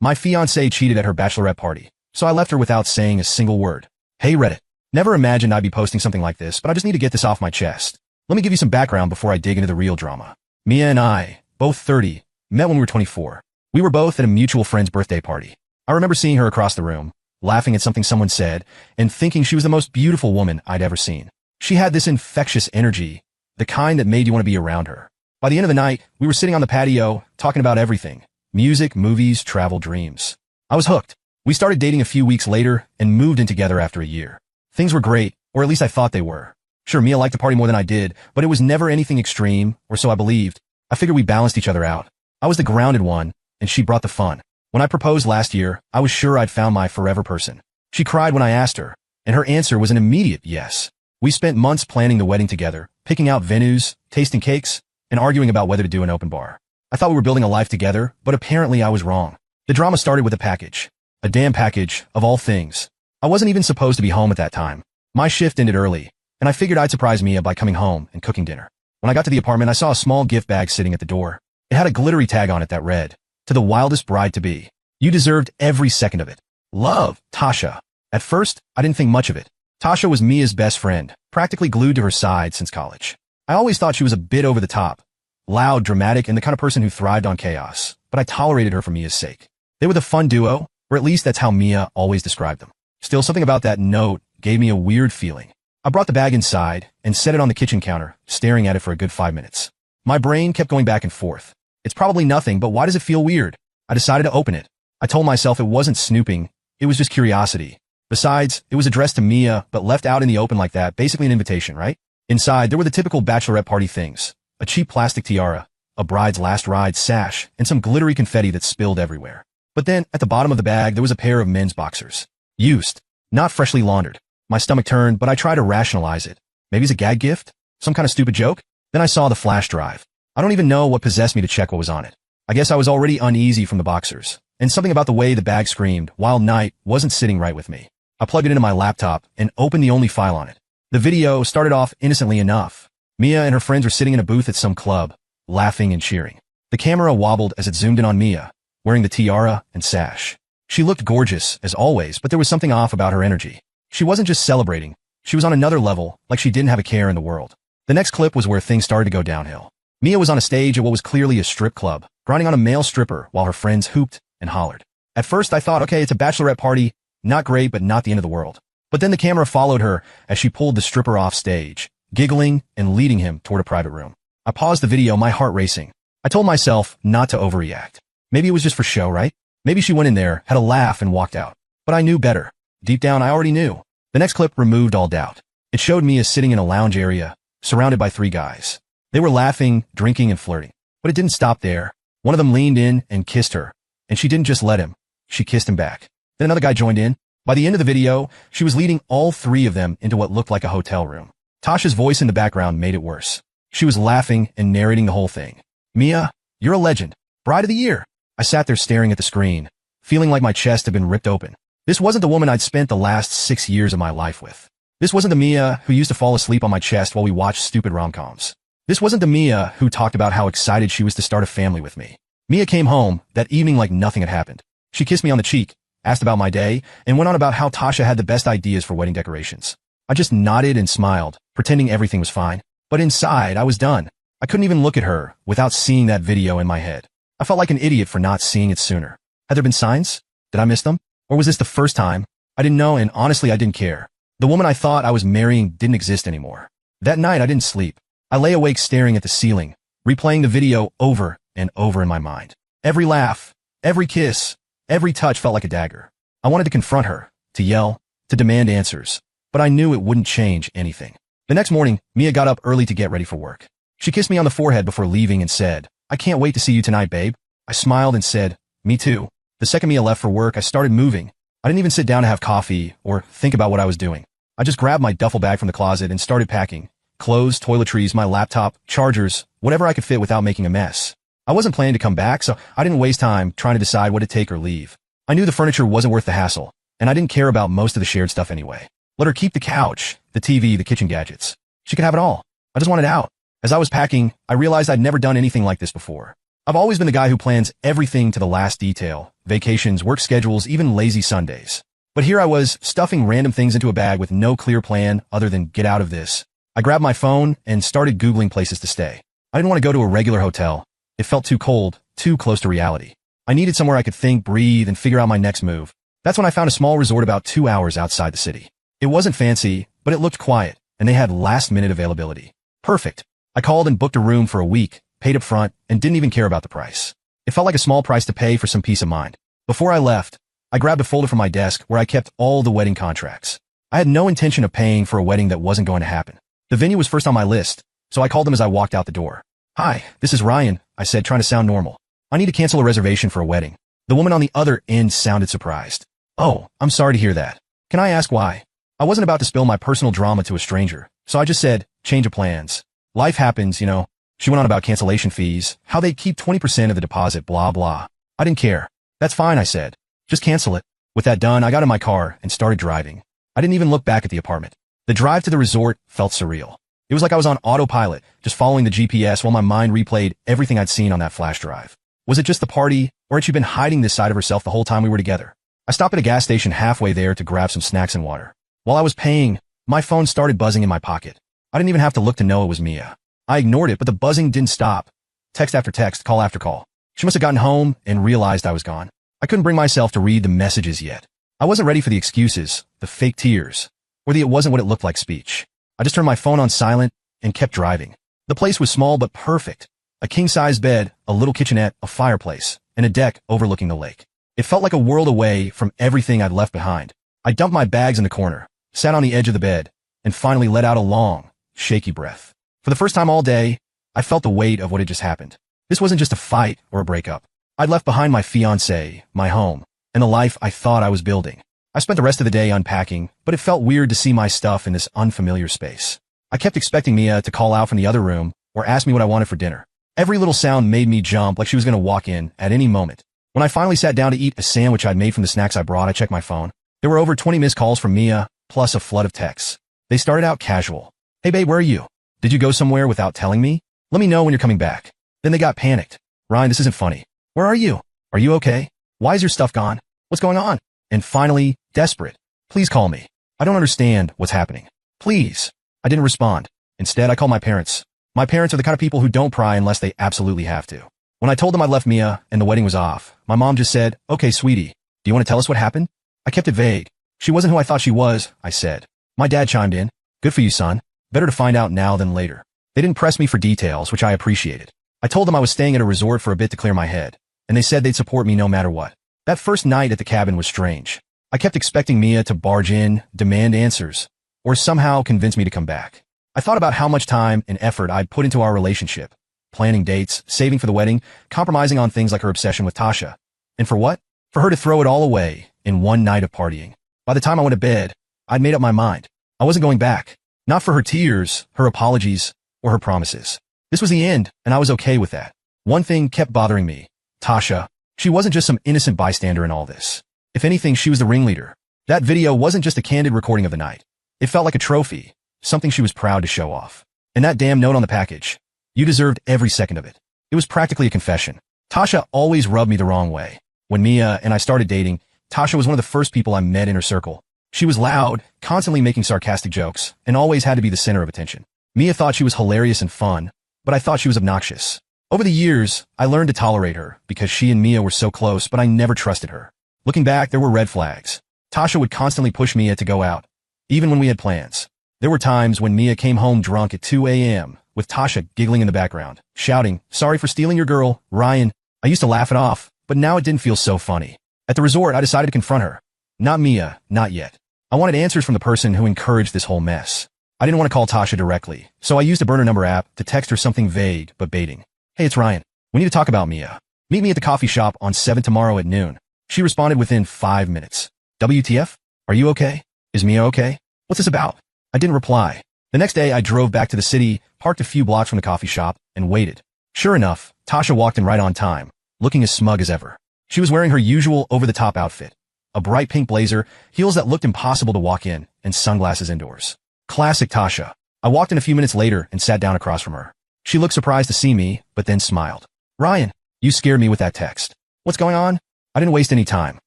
My fiancé cheated at her bachelorette party, so I left her without saying a single word. Hey Reddit. Never imagined I'd be posting something like this, but I just need to get this off my chest. Let me give you some background before I dig into the real drama. Mia and I, both 30, met when we were 24. We were both at a mutual friend's birthday party. I remember seeing her across the room, laughing at something someone said, and thinking she was the most beautiful woman I'd ever seen. She had this infectious energy, the kind that made you want to be around her. By the end of the night, we were sitting on the patio, talking about everything. Music, movies, travel, dreams. I was hooked. We started dating a few weeks later and moved in together after a year. Things were great, or at least I thought they were. Sure, Mia liked to party more than I did, but it was never anything extreme, or so I believed. I figured we balanced each other out. I was the grounded one, and she brought the fun. When I proposed last year, I was sure I'd found my forever person. She cried when I asked her, and her answer was an immediate yes. We spent months planning the wedding together, picking out venues, tasting cakes, and arguing about whether to do an open bar. I thought we were building a life together, but apparently I was wrong. The drama started with a package. A damn package, of all things. I wasn't even supposed to be home at that time. My shift ended early, and I figured I'd surprise Mia by coming home and cooking dinner. When I got to the apartment, I saw a small gift bag sitting at the door. It had a glittery tag on it that read, "To the wildest bride-to-be. You deserved every second of it. Love, Tasha." At first, I didn't think much of it. Tasha was Mia's best friend, practically glued to her side since college. I always thought she was a bit over the top. Loud, dramatic, and the kind of person who thrived on chaos, but I tolerated her for Mia's sake. They were the fun duo, or at least that's how Mia always described them. Still, something about that note gave me a weird feeling. I brought the bag inside and set it on the kitchen counter, staring at it for a good 5 minutes. My brain kept going back and forth. It's probably nothing, but why does it feel weird? I decided to open it. I told myself it wasn't snooping, it was just curiosity. Besides, it was addressed to Mia, but left out in the open like that, basically an invitation, right? Inside, there were the typical bachelorette party things. A cheap plastic tiara, a bride's last ride sash, and some glittery confetti that spilled everywhere. But then, at the bottom of the bag, there was a pair of men's boxers. Used. Not freshly laundered. My stomach turned, but I tried to rationalize it. Maybe it's a gag gift? Some kind of stupid joke? Then I saw the flash drive. I don't even know what possessed me to check what was on it. I guess I was already uneasy from the boxers, and something about the way the bag screamed, "Wild Night," wasn't sitting right with me. I plugged it into my laptop and opened the only file on it. The video started off innocently enough. Mia and her friends were sitting in a booth at some club, laughing and cheering. The camera wobbled as it zoomed in on Mia, wearing the tiara and sash. She looked gorgeous, as always, but there was something off about her energy. She wasn't just celebrating, she was on another level, like she didn't have a care in the world. The next clip was where things started to go downhill. Mia was on a stage at what was clearly a strip club, grinding on a male stripper while her friends hooped and hollered. At first I thought, okay, it's a bachelorette party, not great, but not the end of the world. But then the camera followed her as she pulled the stripper off stage, giggling and leading him toward a private room. I paused the video, my heart racing. I told myself not to overreact. Maybe it was just for show, right? Maybe she went in there, had a laugh, and walked out. But I knew better. Deep down, I already knew. The next clip removed all doubt. It showed Mia sitting in a lounge area, surrounded by 3 guys. They were laughing, drinking, and flirting. But it didn't stop there. One of them leaned in and kissed her. And she didn't just let him. She kissed him back. Then another guy joined in. By the end of the video, she was leading all 3 of them into what looked like a hotel room. Tasha's voice in the background made it worse. She was laughing and narrating the whole thing. "Mia, you're a legend. Bride of the year." I sat there staring at the screen, feeling like my chest had been ripped open. This wasn't the woman I'd spent the last 6 years of my life with. This wasn't the Mia who used to fall asleep on my chest while we watched stupid rom-coms. This wasn't the Mia who talked about how excited she was to start a family with me. Mia came home that evening like nothing had happened. She kissed me on the cheek, asked about my day, and went on about how Tasha had the best ideas for wedding decorations. I just nodded and smiled, pretending everything was fine. But inside, I was done. I couldn't even look at her without seeing that video in my head. I felt like an idiot for not seeing it sooner. Had there been signs? Did I miss them? Or was this the first time? I didn't know, and honestly, I didn't care. The woman I thought I was marrying didn't exist anymore. That night, I didn't sleep. I lay awake staring at the ceiling, replaying the video over and over in my mind. Every laugh, every kiss, every touch felt like a dagger. I wanted to confront her, to yell, to demand answers, but I knew it wouldn't change anything. The next morning, Mia got up early to get ready for work. She kissed me on the forehead before leaving and said, "I can't wait to see you tonight, babe." I smiled and said, "Me too." The second Mia left for work, I started moving. I didn't even sit down to have coffee or think about what I was doing. I just grabbed my duffel bag from the closet and started packing. Clothes, toiletries, my laptop, chargers, whatever I could fit without making a mess. I wasn't planning to come back, so I didn't waste time trying to decide what to take or leave. I knew the furniture wasn't worth the hassle, and I didn't care about most of the shared stuff anyway. Let her keep the couch, the TV, the kitchen gadgets. She could have it all. I just wanted out. As I was packing, I realized I'd never done anything like this before. I've always been the guy who plans everything to the last detail, vacations, work schedules, even lazy Sundays. But here I was, stuffing random things into a bag with no clear plan other than get out of this. I grabbed my phone and started Googling places to stay. I didn't want to go to a regular hotel. It felt too cold, too close to reality. I needed somewhere I could think, breathe, and figure out my next move. That's when I found a small resort about 2 hours outside the city. It wasn't fancy, but it looked quiet, and they had last-minute availability. Perfect. I called and booked a room for a week, paid up front, and didn't even care about the price. It felt like a small price to pay for some peace of mind. Before I left, I grabbed a folder from my desk where I kept all the wedding contracts. I had no intention of paying for a wedding that wasn't going to happen. The venue was first on my list, so I called them as I walked out the door. "Hi, this is Ryan," I said, trying to sound normal. "I need to cancel a reservation for a wedding." The woman on the other end sounded surprised. "Oh, I'm sorry to hear that. Can I ask why?" I wasn't about to spill my personal drama to a stranger, so I just said, "Change of plans. Life happens, you know." She went on about cancellation fees, how they'd keep 20% of the deposit, blah, blah. I didn't care. "That's fine," I said. "Just cancel it." With that done, I got in my car and started driving. I didn't even look back at the apartment. The drive to the resort felt surreal. It was like I was on autopilot, just following the GPS while my mind replayed everything I'd seen on that flash drive. Was it just the party, or had she been hiding this side of herself the whole time we were together? I stopped at a gas station halfway there to grab some snacks and water. While I was paying, my phone started buzzing in my pocket. I didn't even have to look to know it was Mia. I ignored it, but the buzzing didn't stop. Text after text, call after call. She must have gotten home and realized I was gone. I couldn't bring myself to read the messages yet. I wasn't ready for the excuses, the fake tears, or the "it wasn't what it looked like" speech. I just turned my phone on silent and kept driving. The place was small but perfect. A king-size bed, a little kitchenette, a fireplace, and a deck overlooking the lake. It felt like a world away from everything I'd left behind. I dumped my bags in the corner, sat on the edge of the bed, and finally let out a long, shaky breath. For the first time all day, I felt the weight of what had just happened. This wasn't just a fight or a breakup. I'd left behind my fiancé, my home, and the life I thought I was building. I spent the rest of the day unpacking, but it felt weird to see my stuff in this unfamiliar space. I kept expecting Mia to call out from the other room or ask me what I wanted for dinner. Every little sound made me jump like she was going to walk in at any moment. When I finally sat down to eat a sandwich I'd made from the snacks I brought, I checked my phone. There were over 20 missed calls from Mia, plus a flood of texts. They started out casual. "Hey babe, where are you? Did you go somewhere without telling me? Let me know when you're coming back." Then they got panicked. "Ryan, this isn't funny. Where are you? Are you okay? Why is your stuff gone? What's going on?" And finally, desperate, "Please call me. I don't understand what's happening. Please." I didn't respond. Instead, I called my parents. My parents are the kind of people who don't pry unless they absolutely have to. When I told them I'd left Mia and the wedding was off, my mom just said, "Okay, sweetie, do you want to tell us what happened?" I kept it vague. "She wasn't who I thought she was," I said. My dad chimed in. "Good for you, son. Better to find out now than later." They didn't press me for details, which I appreciated. I told them I was staying at a resort for a bit to clear my head, and they said they'd support me no matter what. That first night at the cabin was strange. I kept expecting Mia to barge in, demand answers, or somehow convince me to come back. I thought about how much time and effort I'd put into our relationship, planning dates, saving for the wedding, compromising on things like her obsession with Tasha. And for what? For her to throw it all away in one night of partying. By the time I went to bed, I'd made up my mind. I wasn't going back. Not for her tears, her apologies, or her promises. This was the end, and I was okay with that. One thing kept bothering me. Tasha. She wasn't just some innocent bystander in all this. If anything, she was the ringleader. That video wasn't just a candid recording of the night. It felt like a trophy, something she was proud to show off. And that damn note on the package. "You deserved every second of it." It was practically a confession. Tasha always rubbed me the wrong way. When Mia and I started dating, Tasha was one of the first people I met in her circle. She was loud, constantly making sarcastic jokes, and always had to be the center of attention. Mia thought she was hilarious and fun, but I thought she was obnoxious. Over the years, I learned to tolerate her because she and Mia were so close, but I never trusted her. Looking back, there were red flags. Tasha would constantly push Mia to go out, even when we had plans. There were times when Mia came home drunk at 2 a.m., with Tasha giggling in the background, shouting, "Sorry for stealing your girl, Ryan." I used to laugh it off, but now it didn't feel so funny. At the resort, I decided to confront her. Not Mia, not yet. I wanted answers from the person who encouraged this whole mess. I didn't want to call Tasha directly, so I used a burner number app to text her something vague but baiting. "Hey, it's Ryan. We need to talk about Mia. Meet me at the coffee shop on 7 tomorrow at noon." She responded within 5 minutes. "WTF? Are you okay? Is Mia okay? What's this about?" I didn't reply. The next day, I drove back to the city, parked a few blocks from the coffee shop, and waited. Sure enough, Tasha walked in right on time, looking as smug as ever. She was wearing her usual over-the-top outfit. A bright pink blazer, heels that looked impossible to walk in, and sunglasses indoors. Classic Tasha. I walked in a few minutes later and sat down across from her. She looked surprised to see me, but then smiled. "Ryan, You scared me with that text. What's going on? I didn't waste any time.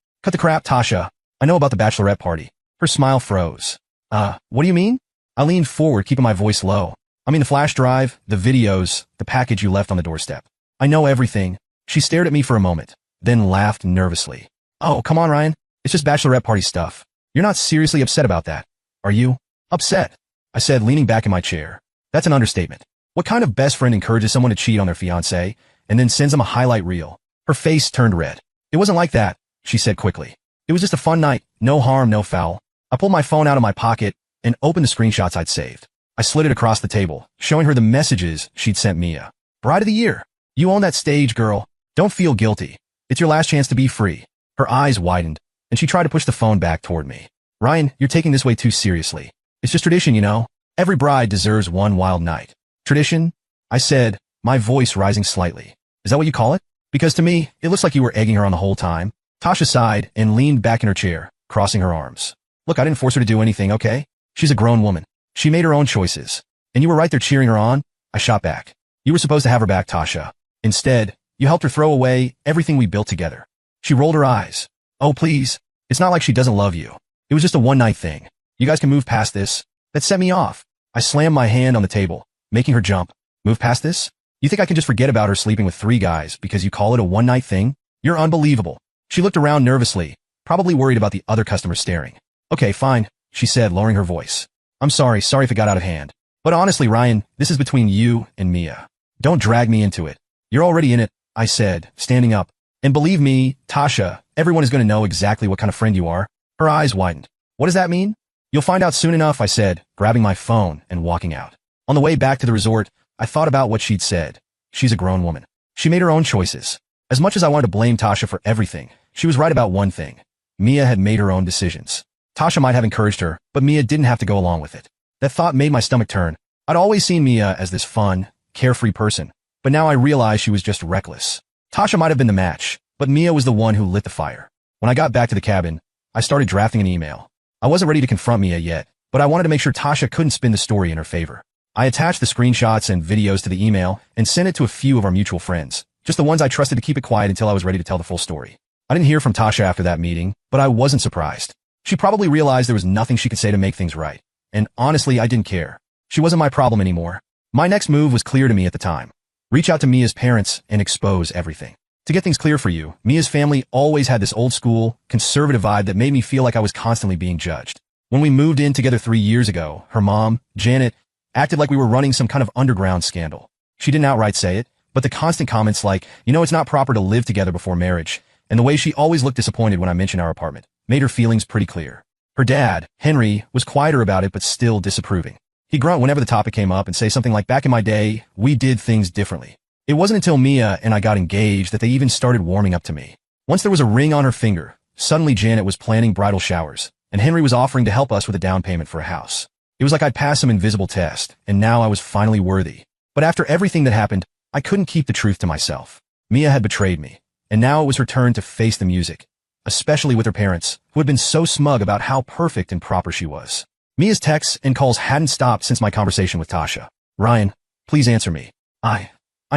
Cut the crap, Tasha. I know about the bachelorette party. Her smile froze. What do you mean? I leaned forward, keeping my voice low. I mean the flash drive, the videos, the package you left on the doorstep. I know everything. She stared at me for a moment, then laughed nervously. Oh, come on, Ryan. It's just bachelorette party stuff. You're not seriously upset about that, are you? Upset? I said, leaning back in my chair. That's an understatement. What kind of best friend encourages someone to cheat on their fiancé and then sends them a highlight reel? Her face turned red. It wasn't like that, she said quickly. It was just a fun night, no harm, no foul. I pulled my phone out of my pocket and opened the screenshots I'd saved. I slid it across the table, showing her the messages she'd sent Mia. Bride of the year. You own that stage, girl. Don't feel guilty. It's your last chance to be free. Her eyes widened, and she tried to push the phone back toward me. Ryan, you're taking this way too seriously. It's just tradition, you know. Every bride deserves one wild night. Tradition? I said, my voice rising slightly. Is that what you call it? Because to me, it looks like you were egging her on the whole time. Tasha sighed and leaned back in her chair, crossing her arms. Look, I didn't force her to do anything, okay? She's a grown woman. She made her own choices. And you were right there cheering her on. I shot back. You were supposed to have her back, Tasha. Instead, you helped her throw away everything we built together. She rolled her eyes. Oh, please. It's not like she doesn't love you. It was just a one-night thing. You guys can move past this. That set me off. I slammed my hand on the table, making her jump. Move past this? You think I can just forget about her sleeping with 3 guys because you call it a one-night thing? You're unbelievable. She looked around nervously, probably worried about the other customers staring. Okay, fine, she said, lowering her voice. I'm sorry if it got out of hand. But honestly, Ryan, this is between you and Mia. Don't drag me into it. You're already in it, I said, standing up. And believe me, Tasha, everyone is going to know exactly what kind of friend you are. Her eyes widened. What does that mean? You'll find out soon enough, I said, grabbing my phone and walking out. On the way back to the resort, I thought about what she'd said. She's a grown woman. She made her own choices. As much as I wanted to blame Tasha for everything, she was right about one thing. Mia had made her own decisions. Tasha might have encouraged her, but Mia didn't have to go along with it. That thought made my stomach turn. I'd always seen Mia as this fun, carefree person, but now I realized she was just reckless. Tasha might have been the match, but Mia was the one who lit the fire. When I got back to the cabin, I started drafting an email. I wasn't ready to confront Mia yet, but I wanted to make sure Tasha couldn't spin the story in her favor. I attached the screenshots and videos to the email and sent it to a few of our mutual friends, just the ones I trusted to keep it quiet until I was ready to tell the full story. I didn't hear from Tasha after that meeting, but I wasn't surprised. She probably realized there was nothing she could say to make things right. And honestly, I didn't care. She wasn't my problem anymore. My next move was clear to me at the time. Reach out to Mia's parents and expose everything. To get things clear for you, Mia's family always had this old-school, conservative vibe that made me feel like I was constantly being judged. When we moved in together 3 years ago, her mom, Janet, acted like we were running some kind of underground scandal. She didn't outright say it, but the constant comments like, you know, it's not proper to live together before marriage, and the way she always looked disappointed when I mentioned our apartment, made her feelings pretty clear. Her dad, Henry, was quieter about it but still disapproving. He'd grunt whenever the topic came up and say something like, back in my day, we did things differently. It wasn't until Mia and I got engaged that they even started warming up to me. Once there was a ring on her finger, suddenly Janet was planning bridal showers, and Henry was offering to help us with a down payment for a house. It was like I'd passed some invisible test, and now I was finally worthy. But after everything that happened, I couldn't keep the truth to myself. Mia had betrayed me, and now it was her turn to face the music, especially with her parents, who had been so smug about how perfect and proper she was. Mia's texts and calls hadn't stopped since my conversation with Tasha. Ryan, please answer me. I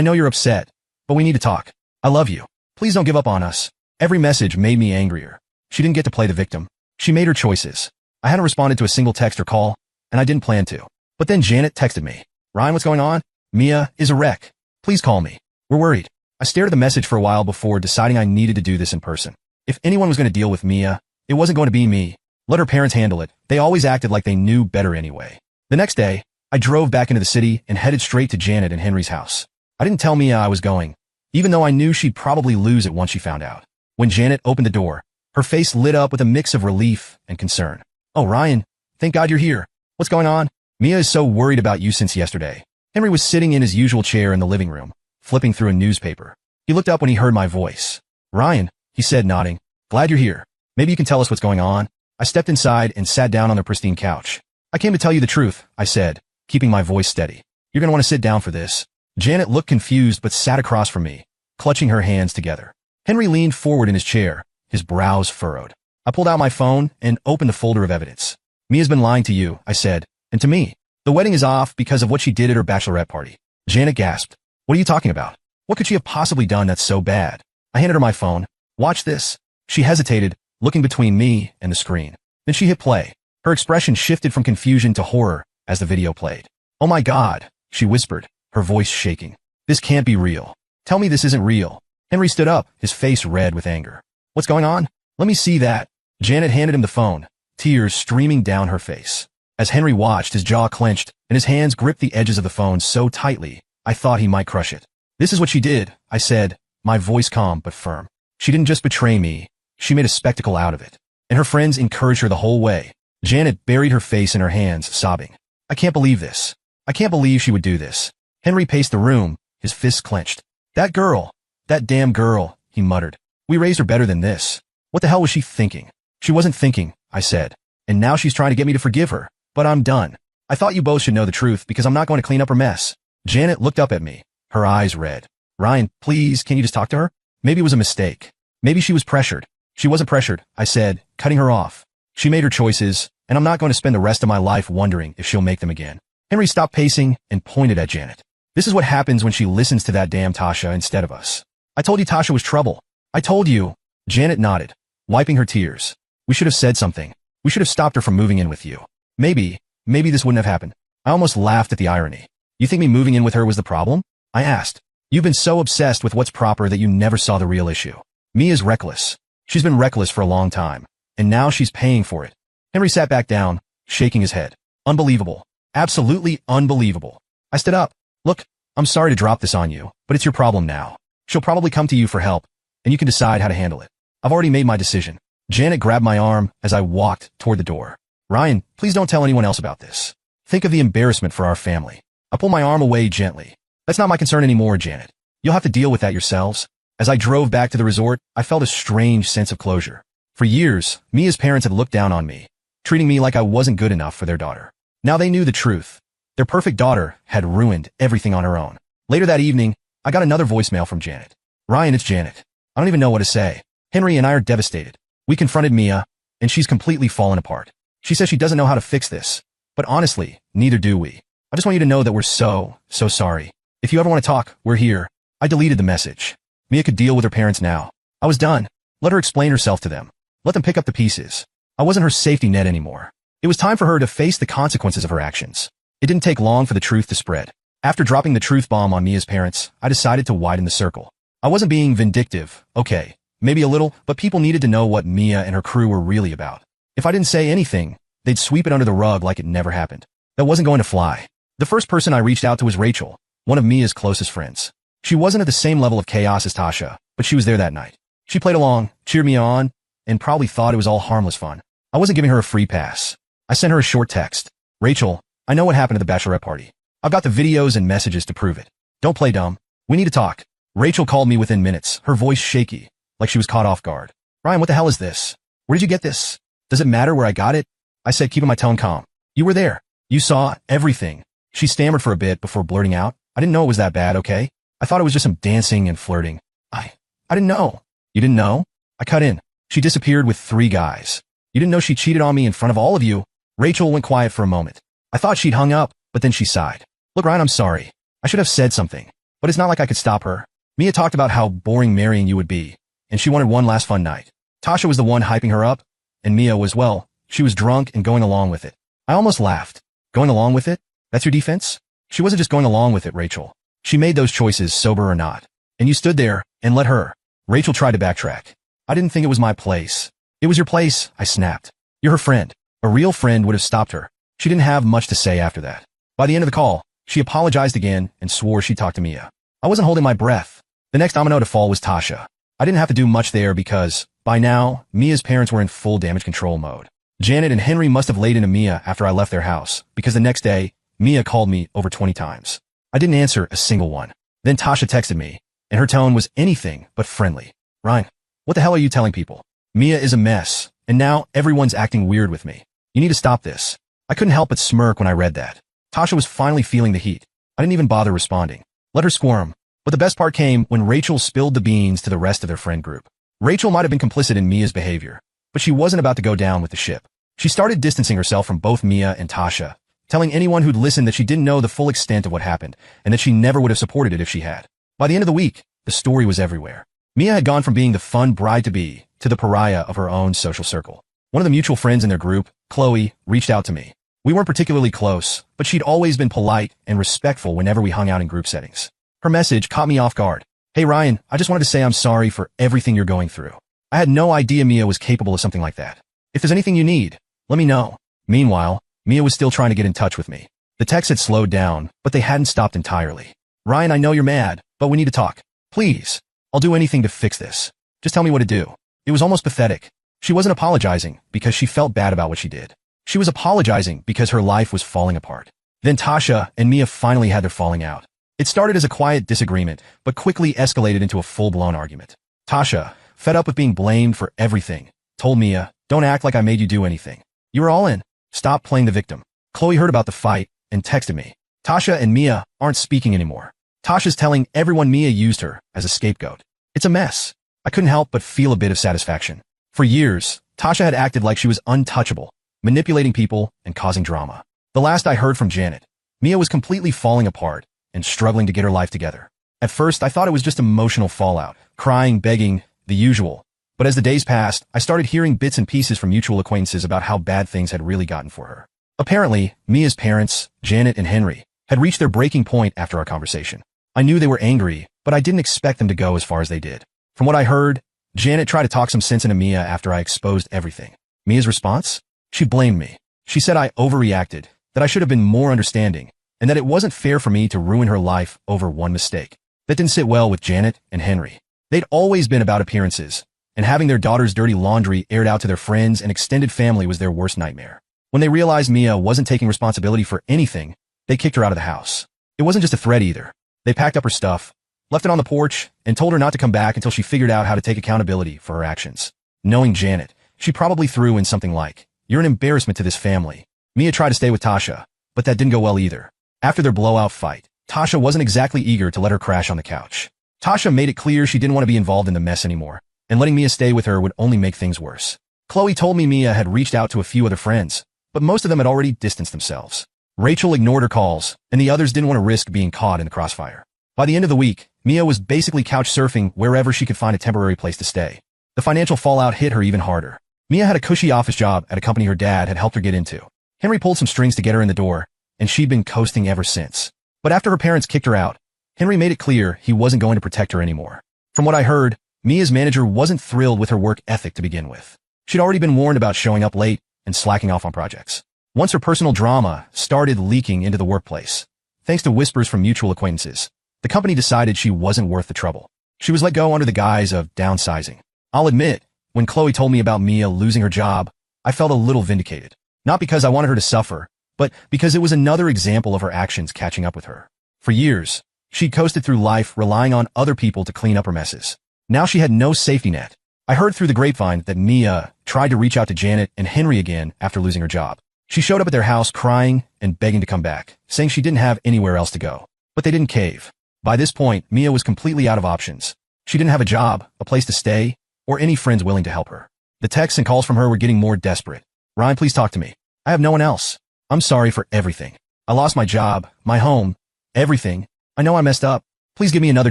know you're upset, but we need to talk. I love you. Please don't give up on us. Every message made me angrier. She didn't get to play the victim. She made her choices. I hadn't responded to a single text or call, and I didn't plan to. But then Janet texted me. Ryan, what's going on? Mia is a wreck. Please call me. We're worried. I stared at the message for a while before deciding I needed to do this in person. If anyone was going to deal with Mia, it wasn't going to be me. Let her parents handle it. They always acted like they knew better anyway. The next day, I drove back into the city and headed straight to Janet and Henry's house. I didn't tell Mia I was going, even though I knew she'd probably lose it once she found out. When Janet opened the door, her face lit up with a mix of relief and concern. Oh, Ryan, thank God you're here. What's going on? Mia is so worried about you since yesterday. Henry was sitting in his usual chair in the living room, flipping through a newspaper. He looked up when he heard my voice. Ryan, he said, nodding. Glad you're here. Maybe you can tell us what's going on. I stepped inside and sat down on their pristine couch. I came to tell you the truth, I said, keeping my voice steady. You're going to want to sit down for this. Janet looked confused but sat across from me, clutching her hands together. Henry leaned forward in his chair, his brows furrowed. I pulled out my phone and opened the folder of evidence. Mia's been lying to you, I said, and to me. The wedding is off because of what she did at her bachelorette party. Janet gasped. What are you talking about? What could she have possibly done that's so bad? I handed her my phone. Watch this. She hesitated, looking between me and the screen. Then she hit play. Her expression shifted from confusion to horror as the video played. Oh my God, she whispered, her voice shaking. This can't be real. Tell me this isn't real. Henry stood up, his face red with anger. What's going on? Let me see that. Janet handed him the phone, tears streaming down her face. As Henry watched, his jaw clenched and his hands gripped the edges of the phone so tightly, I thought he might crush it. This is what she did, I said, my voice calm but firm. She didn't just betray me, she made a spectacle out of it. And her friends encouraged her the whole way. Janet buried her face in her hands, sobbing. I can't believe this. I can't believe she would do this. Henry paced the room, his fists clenched. That girl, that damn girl, he muttered. We raised her better than this. What the hell was she thinking? She wasn't thinking, I said. And now she's trying to get me to forgive her. But I'm done. I thought you both should know the truth because I'm not going to clean up her mess. Janet looked up at me, her eyes red. Ryan, please, can you just talk to her? Maybe it was a mistake. Maybe she was pressured. She wasn't pressured, I said, cutting her off. She made her choices, and I'm not going to spend the rest of my life wondering if she'll make them again. Henry stopped pacing and pointed at Janet. This is what happens when she listens to that damn Tasha instead of us. I told you Tasha was trouble. I told you. Janet nodded, wiping her tears. We should have said something. We should have stopped her from moving in with you. Maybe this wouldn't have happened. I almost laughed at the irony. You think me moving in with her was the problem? I asked. You've been so obsessed with what's proper that you never saw the real issue. Mia's reckless. She's been reckless for a long time, and now she's paying for it. Henry sat back down, shaking his head. Unbelievable. Absolutely unbelievable. I stood up. Look, I'm sorry to drop this on you, but it's your problem now. She'll probably come to you for help, and you can decide how to handle it. I've already made my decision. Janet grabbed my arm as I walked toward the door. Ryan, please don't tell anyone else about this. Think of the embarrassment for our family. I pulled my arm away gently. That's not my concern anymore, Janet. You'll have to deal with that yourselves. As I drove back to the resort, I felt a strange sense of closure. For years, Mia's parents had looked down on me, treating me like I wasn't good enough for their daughter. Now they knew the truth. Their perfect daughter had ruined everything on her own. Later that evening, I got another voicemail from Janet. Ryan, it's Janet. I don't even know what to say. Henry and I are devastated. We confronted Mia, and she's completely fallen apart. She says she doesn't know how to fix this. But honestly, neither do we. I just want you to know that we're so sorry. If you ever want to talk, we're here. I deleted the message. Mia could deal with her parents now. I was done. Let her explain herself to them. Let them pick up the pieces. I wasn't her safety net anymore. It was time for her to face the consequences of her actions. It didn't take long for the truth to spread. After dropping the truth bomb on Mia's parents, I decided to widen the circle. I wasn't being vindictive, okay, maybe a little, but people needed to know what Mia and her crew were really about. If I didn't say anything, they'd sweep it under the rug like it never happened. That wasn't going to fly. The first person I reached out to was Rachel, one of Mia's closest friends. She wasn't at the same level of chaos as Tasha, but she was there that night. She played along, cheered me on, and probably thought it was all harmless fun. I wasn't giving her a free pass. I sent her a short text. Rachel, I know what happened at the Bachelorette party. I've got the videos and messages to prove it. Don't play dumb. We need to talk. Rachel called me within minutes, her voice shaky, like she was caught off guard. Ryan, what the hell is this? Where did you get this? Does it matter where I got it? I said, keeping my tone calm. You were there. You saw everything. She stammered for a bit before blurting out. I didn't know it was that bad, okay? I thought it was just some dancing and flirting. I didn't know. You didn't know? I cut in. She disappeared with 3 guys. You didn't know she cheated on me in front of all of you? Rachel went quiet for a moment. I thought she'd hung up, but then she sighed. Look, Ryan, I'm sorry. I should have said something, but it's not like I could stop her. Mia talked about how boring marrying you would be, and she wanted one last fun night. Tasha was the one hyping her up, and Mia was, well, she was drunk and going along with it. I almost laughed. Going along with it? That's your defense? She wasn't just going along with it, Rachel. She made those choices, sober or not. And you stood there and let her. Rachel tried to backtrack. I didn't think it was my place. It was your place, I snapped. You're her friend. A real friend would have stopped her. She didn't have much to say after that. By the end of the call, she apologized again and swore she'd talk to Mia. I wasn't holding my breath. The next domino to fall was Tasha. I didn't have to do much there because, by now, Mia's parents were in full damage control mode. Janet and Henry must have laid into Mia after I left their house, because the next day, Mia called me over 20 times. I didn't answer a single one. Then Tasha texted me, and her tone was anything but friendly. Ryan, what the hell are you telling people? Mia is a mess, and now everyone's acting weird with me. You need to stop this. I couldn't help but smirk when I read that. Tasha was finally feeling the heat. I didn't even bother responding. Let her squirm. But the best part came when Rachel spilled the beans to the rest of their friend group. Rachel might have been complicit in Mia's behavior, but she wasn't about to go down with the ship. She started distancing herself from both Mia and Tasha, telling anyone who'd listened that she didn't know the full extent of what happened, and that she never would have supported it if she had. By the end of the week, the story was everywhere. Mia had gone from being the fun bride-to-be to the pariah of her own social circle. One of the mutual friends in their group, Chloe, reached out to me. We weren't particularly close, but she'd always been polite and respectful whenever we hung out in group settings. Her message caught me off guard. "Hey Ryan, I just wanted to say I'm sorry for everything you're going through. I had no idea Mia was capable of something like that. If there's anything you need, let me know." Meanwhile, Mia was still trying to get in touch with me. The texts had slowed down, but they hadn't stopped entirely. "Ryan, I know you're mad, but we need to talk. Please. I'll do anything to fix this. Just tell me what to do." It was almost pathetic. She wasn't apologizing because she felt bad about what she did. She was apologizing because her life was falling apart. Then Tasha and Mia finally had their falling out. It started as a quiet disagreement, but quickly escalated into a full-blown argument. Tasha, fed up with being blamed for everything, told Mia, "Don't act like I made you do anything. You were all in. Stop playing the victim." Chloe heard about the fight and texted me. Tasha and Mia aren't speaking anymore. Tasha's telling everyone Mia used her as a scapegoat. It's a mess. I couldn't help but feel a bit of satisfaction. For years, Tasha had acted like she was untouchable, manipulating people and causing drama. The last I heard from Janet, Mia was completely falling apart and struggling to get her life together. At first, I thought it was just emotional fallout, crying, begging, the usual. But as the days passed, I started hearing bits and pieces from mutual acquaintances about how bad things had really gotten for her. Apparently, Mia's parents, Janet and Henry, had reached their breaking point after our conversation. I knew they were angry, but I didn't expect them to go as far as they did. From what I heard, Janet tried to talk some sense into Mia after I exposed everything. Mia's response? She blamed me. She said I overreacted, that I should have been more understanding, and that it wasn't fair for me to ruin her life over one mistake. That didn't sit well with Janet and Henry. They'd always been about appearances, and having their daughter's dirty laundry aired out to their friends and extended family was their worst nightmare. When they realized Mia wasn't taking responsibility for anything, they kicked her out of the house. It wasn't just a threat either. They packed up her stuff, left it on the porch, and told her not to come back until she figured out how to take accountability for her actions. Knowing Janet, she probably threw in something like, "You're an embarrassment to this family." Mia tried to stay with Tasha, but that didn't go well either. After their blowout fight, Tasha wasn't exactly eager to let her crash on the couch. Tasha made it clear she didn't want to be involved in the mess anymore, and letting Mia stay with her would only make things worse. Chloe told me Mia had reached out to a few other friends, but most of them had already distanced themselves. Rachel ignored her calls, and the others didn't want to risk being caught in the crossfire. By the end of the week, Mia was basically couch surfing wherever she could find a temporary place to stay. The financial fallout hit her even harder. Mia had a cushy office job at a company her dad had helped her get into. Henry pulled some strings to get her in the door, and she'd been coasting ever since. But after her parents kicked her out, Henry made it clear he wasn't going to protect her anymore. From what I heard, Mia's manager wasn't thrilled with her work ethic to begin with. She'd already been warned about showing up late and slacking off on projects. Once her personal drama started leaking into the workplace, thanks to whispers from mutual acquaintances, the company decided she wasn't worth the trouble. She was let go under the guise of downsizing. I'll admit, when Chloe told me about Mia losing her job, I felt a little vindicated. Not because I wanted her to suffer, but because it was another example of her actions catching up with her. For years, she'd coasted through life relying on other people to clean up her messes. Now she had no safety net. I heard through the grapevine that Mia tried to reach out to Janet and Henry again after losing her job. She showed up at their house crying and begging to come back, saying she didn't have anywhere else to go. But they didn't cave. By this point, Mia was completely out of options. She didn't have a job, a place to stay, or any friends willing to help her. The texts and calls from her were getting more desperate. "Ryan, please talk to me. I have no one else. I'm sorry for everything. I lost my job, my home, everything. I know I messed up. Please give me another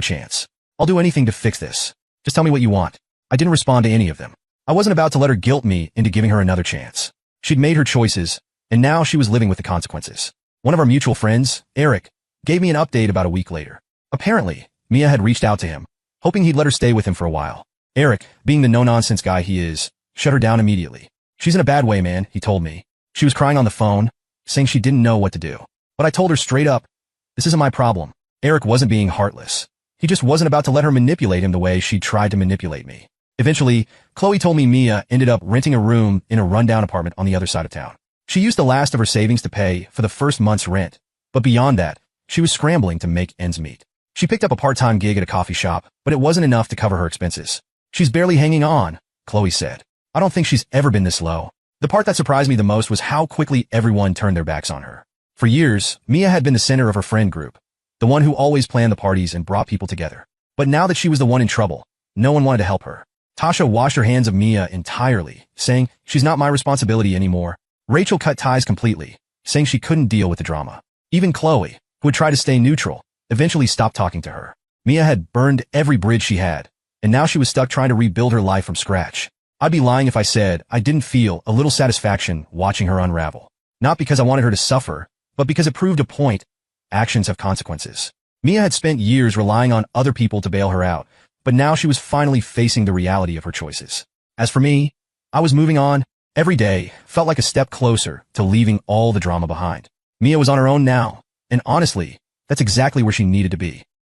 chance. I'll do anything to fix this. Just tell me what you want." I didn't respond to any of them. I wasn't about to let her guilt me into giving her another chance. She'd made her choices, and now she was living with the consequences. One of our mutual friends, Eric, gave me an update about a week later. Apparently, Mia had reached out to him, hoping he'd let her stay with him for a while. Eric, being the no-nonsense guy he is, shut her down immediately. "She's in a bad way, man," he told me. She was crying on the phone, saying she didn't know what to do. But I told her straight up, "This isn't my problem." Eric wasn't being heartless. He just wasn't about to let her manipulate him the way she tried to manipulate me. Eventually, Chloe told me Mia ended up renting a room in a rundown apartment on the other side of town. She used the last of her savings to pay for the first month's rent, but beyond that, she was scrambling to make ends meet. She picked up a part-time gig at a coffee shop, but it wasn't enough to cover her expenses. "She's barely hanging on," Chloe said. "I don't think she's ever been this low." The part that surprised me the most was how quickly everyone turned their backs on her. For years, Mia had been the center of her friend group, the one who always planned the parties and brought people together. But now that she was the one in trouble, no one wanted to help her. Tasha washed her hands of Mia entirely, saying, "She's not my responsibility anymore." Rachel cut ties completely, saying she couldn't deal with the drama. Even Chloe, who would try to stay neutral, eventually stopped talking to her. Mia had burned every bridge she had, and now she was stuck trying to rebuild her life from scratch. I'd be lying if I said I didn't feel a little satisfaction watching her unravel. Not because I wanted her to suffer, but because it proved a point: actions have consequences. Mia had spent years relying on other people to bail her out, but now she was finally facing the reality of her choices. As for me, I was moving on. Every day felt like a step closer to leaving all the drama behind. Mia was on her own now, and honestly, that's exactly where she needed to be.